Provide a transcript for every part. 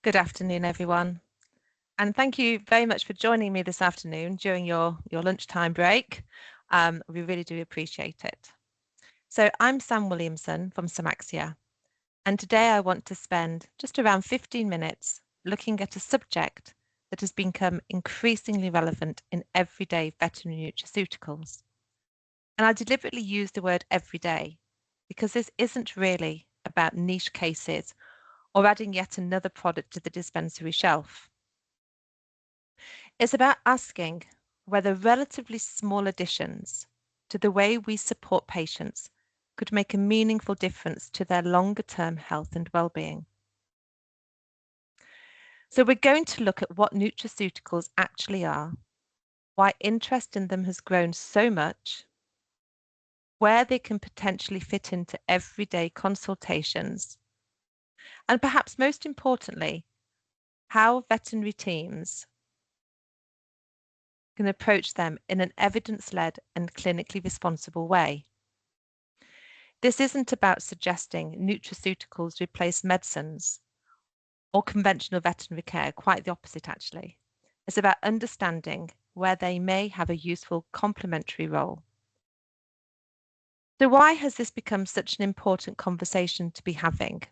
Good afternoon, everyone. And thank you very much for joining me this afternoon during your lunchtime break. We really do appreciate it. So I'm Sam Williamson from Samaxia, and today I want to spend just around 15 minutes looking at a subject that has become increasingly relevant in everyday veterinary nutraceuticals. And I deliberately use the word everyday because this isn't really about niche cases or adding yet another product to the dispensary shelf. It's about asking whether relatively small additions to the way we support patients could make a meaningful difference to their longer-term health and well-being. So we're going to look at what nutraceuticals actually are, why interest in them has grown so much, where they can potentially fit into everyday consultations, and perhaps most importantly, how veterinary teams can approach them in an evidence-led and clinically responsible way. This isn't about suggesting nutraceuticals replace medicines or conventional veterinary care, quite the opposite actually. It's about understanding where they may have a useful complementary role. So why has this become such an important conversation to be having?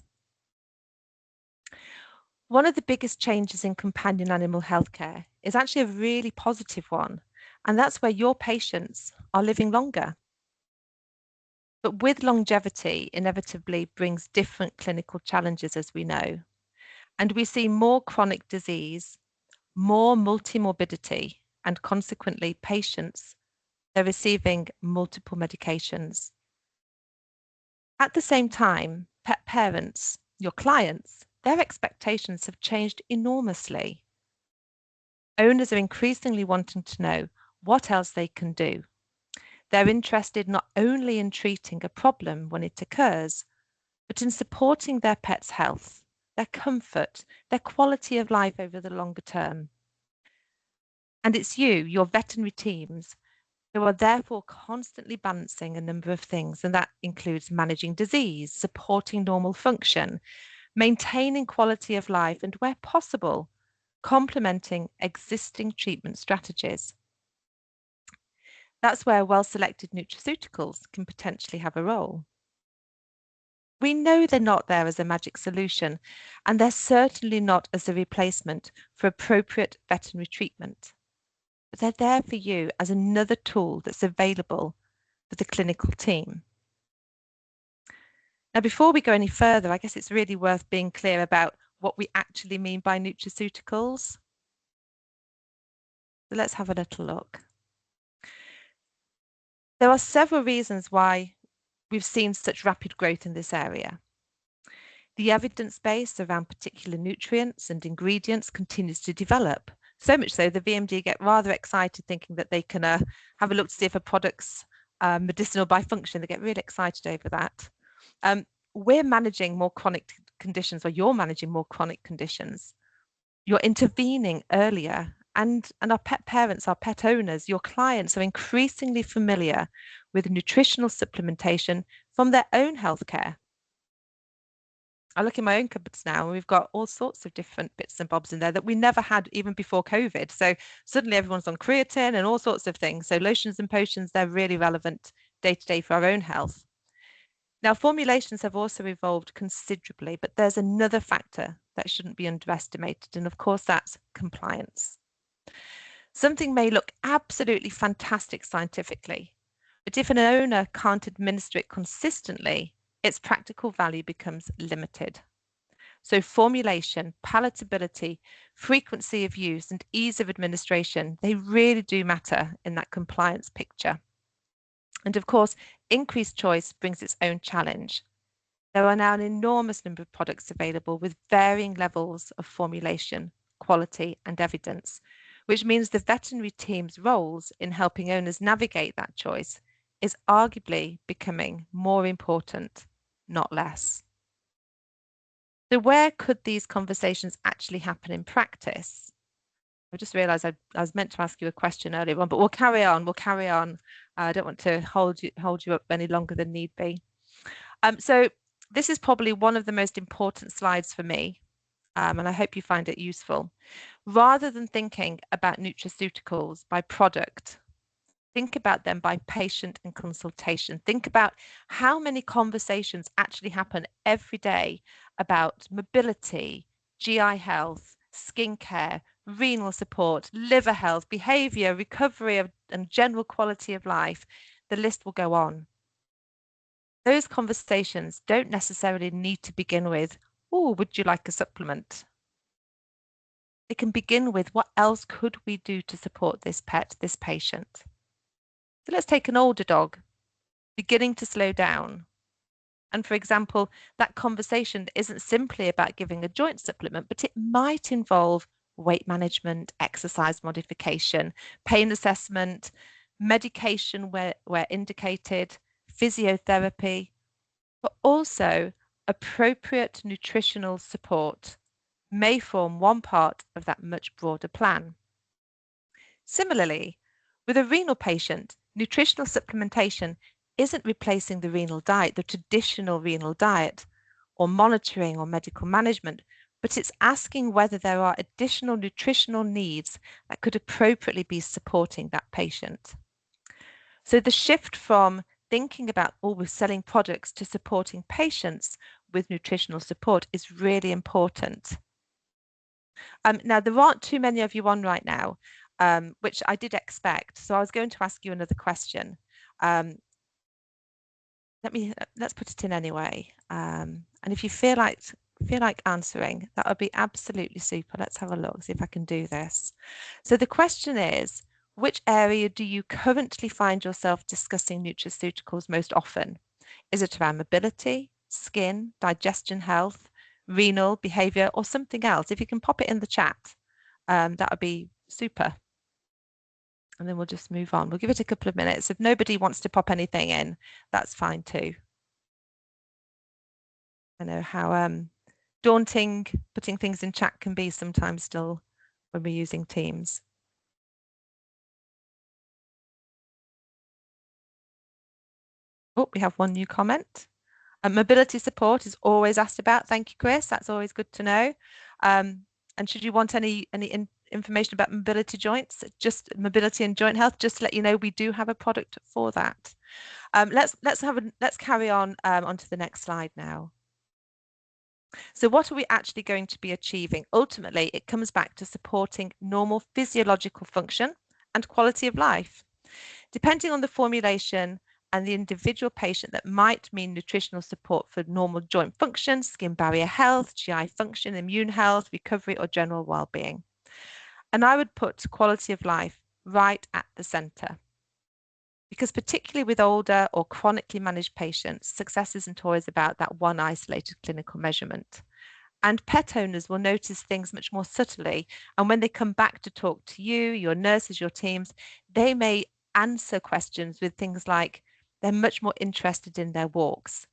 One of the biggest changes in companion animal healthcare is actually a really positive one, and that's where your patients are living longer. But with longevity inevitably brings different clinical challenges, as we know. And we see more chronic disease, more multimorbidity, and consequently patients are receiving multiple medications. At the same time, pet parents, your clients, their expectations have changed enormously. Owners are increasingly wanting to know what else they can do. They're interested not only in treating a problem when it occurs, but in supporting their pet's health, their comfort, their quality of life over the longer term. And it's you, your veterinary teams, who are therefore constantly balancing a number of things, and that includes managing disease, supporting normal function, maintaining quality of life, and where possible, complementing existing treatment strategies. That's where well-selected nutraceuticals can potentially have a role. We know they're not there as a magic solution, and they're certainly not as a replacement for appropriate veterinary treatment. But they're there for you as another tool that's available for the clinical team. Now, before we go any further, I guess it's really worth being clear about what we actually mean by nutraceuticals. So let's have a little look. There are several reasons why we've seen such rapid growth in this area. The evidence base around particular nutrients and ingredients continues to develop. So much so, the VMD get rather excited thinking that they can have a look to see if a product's medicinal by function. They get really excited over that. We're managing more chronic conditions, or you're managing more chronic conditions. You're intervening earlier, and our pet parents, our pet owners, your clients are increasingly familiar with nutritional supplementation from their own healthcare. I look in my own cupboards now, and we've got all sorts of different bits and bobs in there that we never had even before COVID. So suddenly everyone's on creatine and all sorts of things. So lotions and potions, they're really relevant day to day for our own health. Now, formulations have also evolved considerably, but there's another factor that shouldn't be underestimated, and of course, that's compliance. Something may look absolutely fantastic scientifically, but if an owner can't administer it consistently, its practical value becomes limited. So formulation, palatability, frequency of use, and ease of administration, they really do matter in that compliance picture. And of course, increased choice brings its own challenge. There are now an enormous number of products available with varying levels of formulation, quality, and evidence, which means the veterinary team's roles in helping owners navigate that choice is arguably becoming more important, not less. So where could these conversations actually happen in practice? I just realised I was meant to ask you a question earlier on, but we'll carry on. I don't want to hold you up any longer than need be. So this is probably one of the most important slides for me. and I hope you find it useful. Rather than thinking about nutraceuticals by product, think about them by patient and consultation. Think about how many conversations actually happen every day about mobility, GI health, skincare, renal support, liver health, behavior, recovery and general quality of life. The list will go on. Those conversations don't necessarily need to begin with, "Oh, would you like a supplement?" It can begin with, "What else could we do to support this pet, this patient?" So let's take an older dog, beginning to slow down. And for example, that conversation isn't simply about giving a joint supplement, but it might involve weight management, exercise modification, pain assessment, medication where indicated, physiotherapy, but also appropriate nutritional support may form one part of that much broader plan. Similarly, with a renal patient, nutritional supplementation isn't replacing the renal diet, the traditional renal diet, or monitoring or medical management, but it's asking whether there are additional nutritional needs that could appropriately be supporting that patient. So the shift from thinking about always selling products to supporting patients with nutritional support is really important. Now, there aren't too many of you on right now, which I did expect. So I was going to ask you another question. Let's put it in anyway. And if you feel like answering, that would be absolutely super. Let's have a look, see if I can do this. So the question is, which area do you currently find yourself discussing nutraceuticals most often? Is it around mobility, skin, digestion health, renal, behavior, or something else? If you can pop it in the chat, that would be super. And then we'll just move on. We'll give it a couple of minutes. If nobody wants to pop anything in, that's fine too. I know how daunting putting things in chat can be sometimes still when we're using Teams. Oh, we have one new comment. Mobility support is always asked about. Thank you, Chris. That's always good to know. And should you want any information about mobility joints, just mobility and joint health, just to let you know, we do have a product for that. Let's carry on onto the next slide now. So what are we actually going to be achieving? Ultimately, it comes back to supporting normal physiological function and quality of life. Depending on the formulation and the individual patient, that might mean nutritional support for normal joint function, skin barrier health, GI function, immune health, recovery, or general well-being. And I would put quality of life right at the center. Because particularly with older or chronically managed patients, success isn't always about that one isolated clinical measurement. And pet owners will notice things much more subtly. And when they come back to talk to you, your nurses, your teams, they may answer questions with things like they're much more interested in their walks.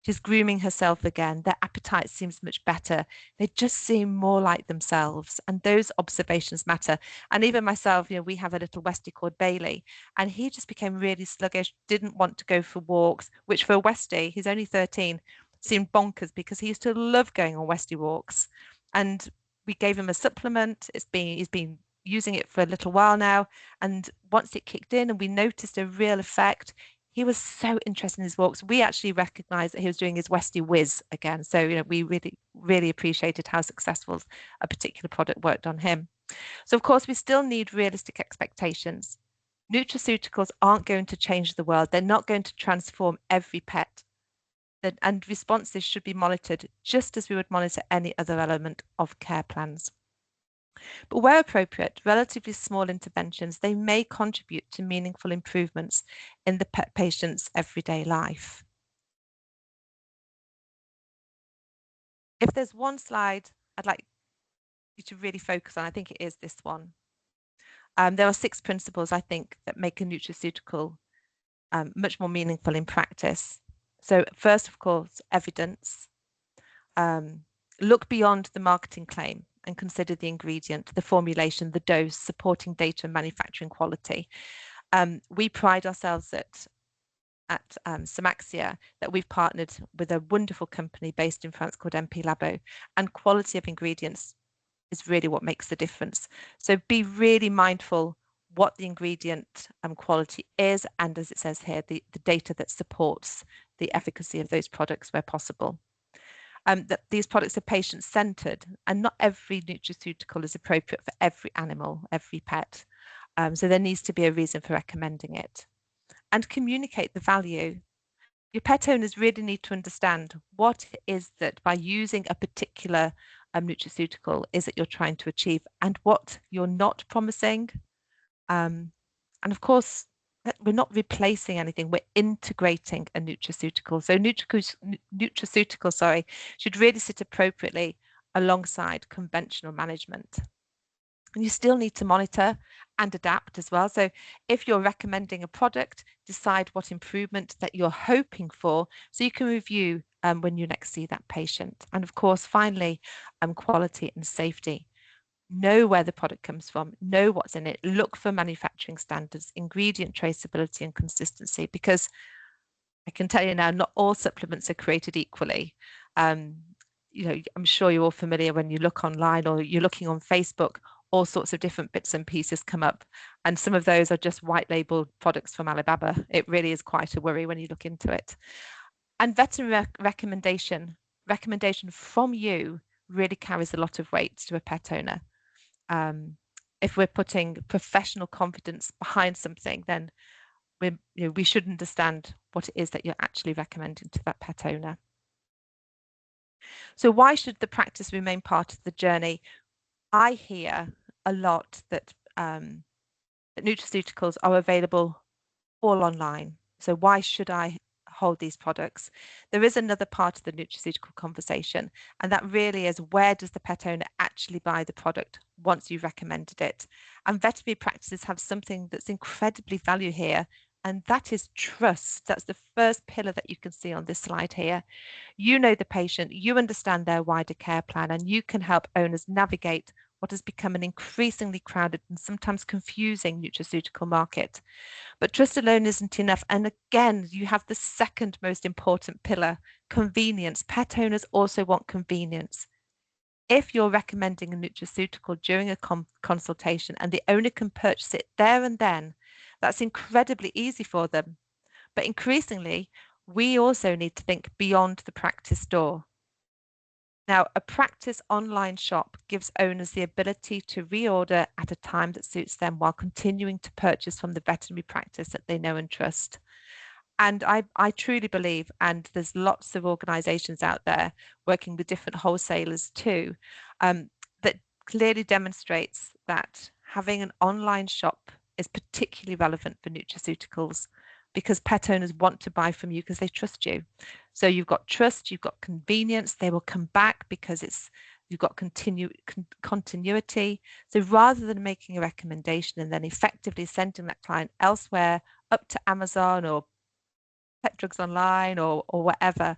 She's grooming herself again. Their appetite seems much better. They just seem more like themselves. And those observations matter. And even myself, we have a little Westie called Bailey, and he just became really sluggish, didn't want to go for walks, which for a Westie, he's only 13, seemed bonkers because he used to love going on Westie walks. And we gave him a supplement. He's been using it for a little while now. And once it kicked in and we noticed a real effect, he was so interested in his walks. We actually recognized that he was doing his Westie whiz again. So, we really, really appreciated how successful a particular product worked on him. So, of course, we still need realistic expectations. Nutraceuticals aren't going to change the world. They're not going to transform every pet. And responses should be monitored just as we would monitor any other element of care plans. But where appropriate, relatively small interventions, they may contribute to meaningful improvements in the pet patient's everyday life. If there's one slide I'd like you to really focus on, I think it is this one. There are 6 principles, I think, that make a nutraceutical much more meaningful in practice. So first, of course, evidence. Look beyond the marketing claim and consider the ingredient, the formulation, the dose, supporting data and manufacturing quality. We pride ourselves at at Samaxia that we've partnered with a wonderful company based in France called MP Labo, and quality of ingredients is really what makes the difference. So be really mindful what the ingredient quality is, and as it says here, the data that supports the efficacy of those products where possible. That these products are patient-centered, and not every nutraceutical is appropriate for every animal, every pet. So there needs to be a reason for recommending it. And communicate the value. Your pet owners really need to understand what it is that by using a particular nutraceutical is that you're trying to achieve, and what you're not promising. And of course, we're not replacing anything, we're integrating a nutraceutical. So nutraceutical, sorry, should really sit appropriately alongside conventional management. And you still need to monitor and adapt as well. So if you're recommending a product, decide what improvement that you're hoping for so you can review when you next see that patient. And of course, finally, quality and safety. Know where the product comes from, know what's in it, look for manufacturing standards, ingredient traceability and consistency, because I can tell you now, not all supplements are created equally. You know, I'm sure you're all familiar when you look online or you're looking on Facebook, all sorts of different bits and pieces come up. And some of those are just white labeled products from Alibaba. It really is quite a worry when you look into it. And veterinary recommendation from you really carries a lot of weight to a pet owner. If we're putting professional confidence behind something, then we should understand what it is that you're actually recommending to that pet owner. So why should the practice remain part of the journey? I hear a lot that nutraceuticals are available all online. So why should I hold these products? There is another part of the nutraceutical conversation, and that really is, where does the pet owner actually buy the product once you've recommended it? And veterinary practices have something that's incredibly valued here, and that is trust. That's the first pillar that you can see on this slide here. You know the patient, you understand their wider care plan, and you can help owners navigate what has become an increasingly crowded and sometimes confusing nutraceutical market. But trust alone isn't enough. And again, you have the second most important pillar, convenience. Pet owners also want convenience. If you're recommending a nutraceutical during a consultation and the owner can purchase it there and then, that's incredibly easy for them. But increasingly, we also need to think beyond the practice door. Now, a practice online shop gives owners the ability to reorder at a time that suits them while continuing to purchase from the veterinary practice that they know and trust. And I truly believe, and there's lots of organizations out there working with different wholesalers too, that clearly demonstrates that having an online shop is particularly relevant for nutraceuticals, because pet owners want to buy from you because they trust you. So you've got trust, you've got convenience, they will come back because you've got continuity. So rather than making a recommendation and then effectively sending that client elsewhere, up to Amazon or Pet Drugs Online or whatever,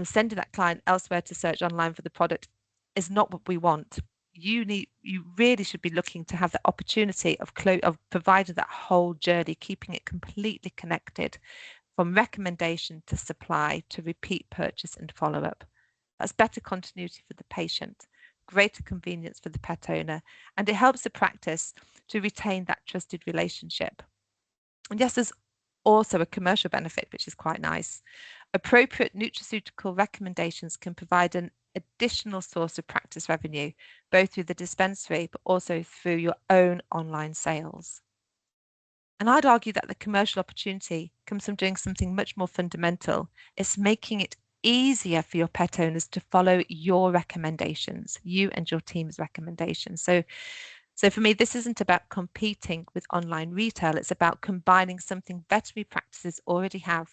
sending that client elsewhere to search online for the product is not what we want. You really should be looking to have the opportunity of providing that whole journey, keeping it completely connected from recommendation to supply to repeat purchase and follow-up. That's better continuity for the patient, greater convenience for the pet owner, and it helps the practice to retain that trusted relationship. And yes, there's also a commercial benefit, which is quite nice. Appropriate nutraceutical recommendations can provide an additional source of practice revenue, both through the dispensary, but also through your own online sales. And I'd argue that the commercial opportunity comes from doing something much more fundamental. It's making it easier for your pet owners to follow your recommendations, you and your team's recommendations. So for me, this isn't about competing with online retail. It's about combining something veterinary practices already have,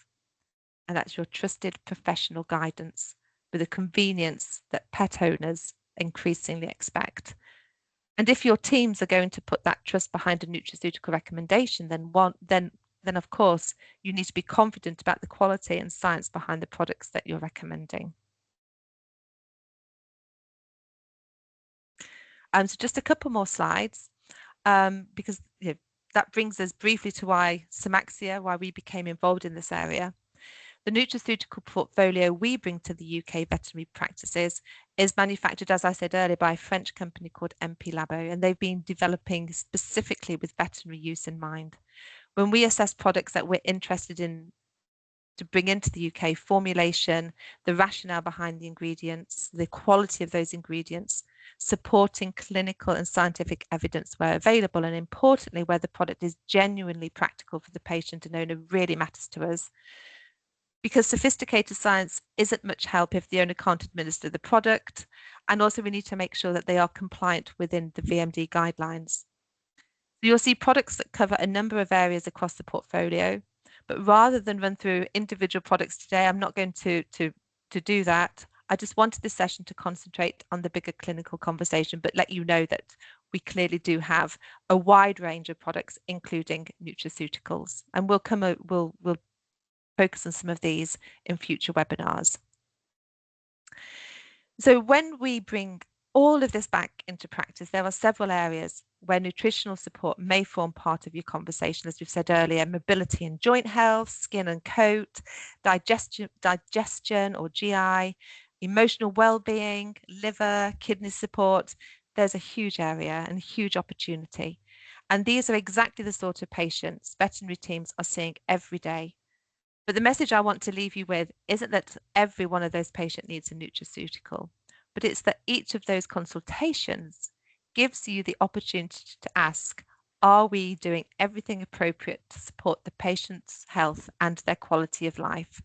and that's your trusted professional guidance with the convenience that pet owners increasingly expect. And if your teams are going to put that trust behind a nutraceutical recommendation, then of course you need to be confident about the quality and science behind the products that you're recommending. So just a couple more slides, because that brings us briefly to why Samaxia, why we became involved in this area. The nutraceutical portfolio we bring to the UK veterinary practices is manufactured, as I said earlier, by a French company called MP Labo, and they've been developing specifically with veterinary use in mind. When we assess products that we're interested in to bring into the UK, formulation, the rationale behind the ingredients, the quality of those ingredients, supporting clinical and scientific evidence where available, and importantly, where the product is genuinely practical for the patient and owner really matters to us. Because sophisticated science isn't much help if the owner can't administer the product, and also we need to make sure that they are compliant within the VMD guidelines. So you'll see products that cover a number of areas across the portfolio, but rather than run through individual products today, I'm not going to do that. I just wanted this session to concentrate on the bigger clinical conversation, but let you know that we clearly do have a wide range of products, including nutraceuticals, and we'll focus on some of these in future webinars. So when we bring all of this back into practice, there are several areas where nutritional support may form part of your conversation, as we've said earlier: mobility and joint health, skin and coat, digestion or GI, emotional well-being, liver, kidney support. There's a huge area and huge opportunity. And these are exactly the sort of patients veterinary teams are seeing every day. But the message I want to leave you with isn't that every one of those patients needs a nutraceutical, but it's that each of those consultations gives you the opportunity to ask, are we doing everything appropriate to support the patient's health and their quality of life?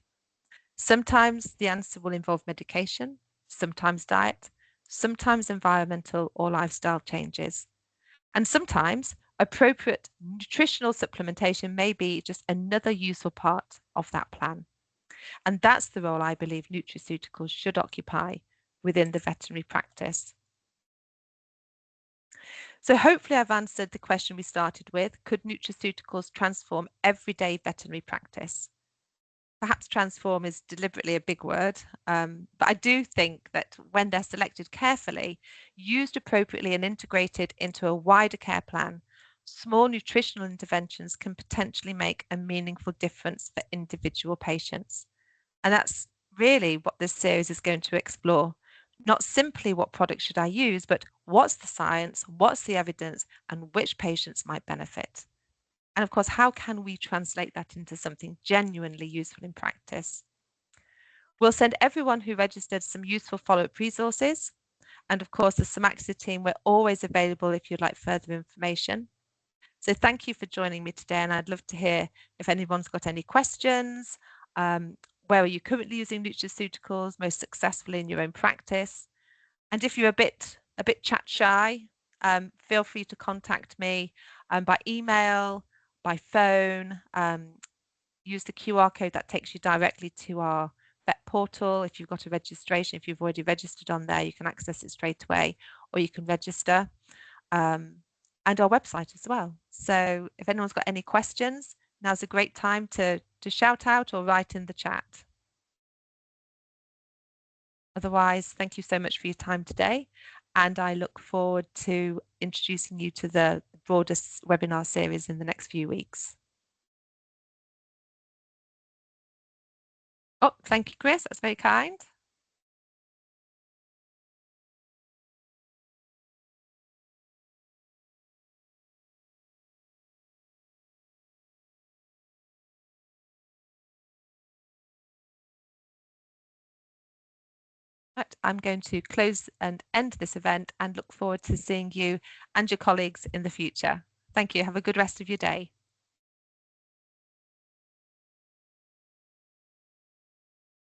Sometimes the answer will involve medication, sometimes diet, sometimes environmental or lifestyle changes, and sometimes appropriate nutritional supplementation may be just another useful part of that plan. And that's the role I believe nutraceuticals should occupy within the veterinary practice. So hopefully I've answered the question we started with: could nutraceuticals transform everyday veterinary practice? Perhaps transform is deliberately a big word, but I do think that when they're selected carefully, used appropriately and integrated into a wider care plan, small nutritional interventions can potentially make a meaningful difference for individual patients. And that's really what this series is going to explore. Not simply what products should I use, but what's the science, what's the evidence, and which patients might benefit. And of course, how can we translate that into something genuinely useful in practice? We'll send everyone who registered some useful follow-up resources. And of course, the Samaxia team, we're always available if you'd like further information. So thank you for joining me today. And I'd love to hear if anyone's got any questions. Where are you currently using nutraceuticals most successfully in your own practice? And if you're a bit chat shy, feel free to contact me by email, by phone. Use the QR code that takes you directly to our vet portal. If you've got a registration, if you've already registered on there, you can access it straight away, or you can register, and our website as well. So if anyone's got any questions, now's a great time to shout out or write in the chat. Otherwise, thank you so much for your time today, and I look forward to introducing you to the broader webinar series in the next few weeks. Oh, thank you, Chris. That's very kind. Right, I'm going to close and end this event and look forward to seeing you and your colleagues in the future. Thank you. Have a good rest of your day.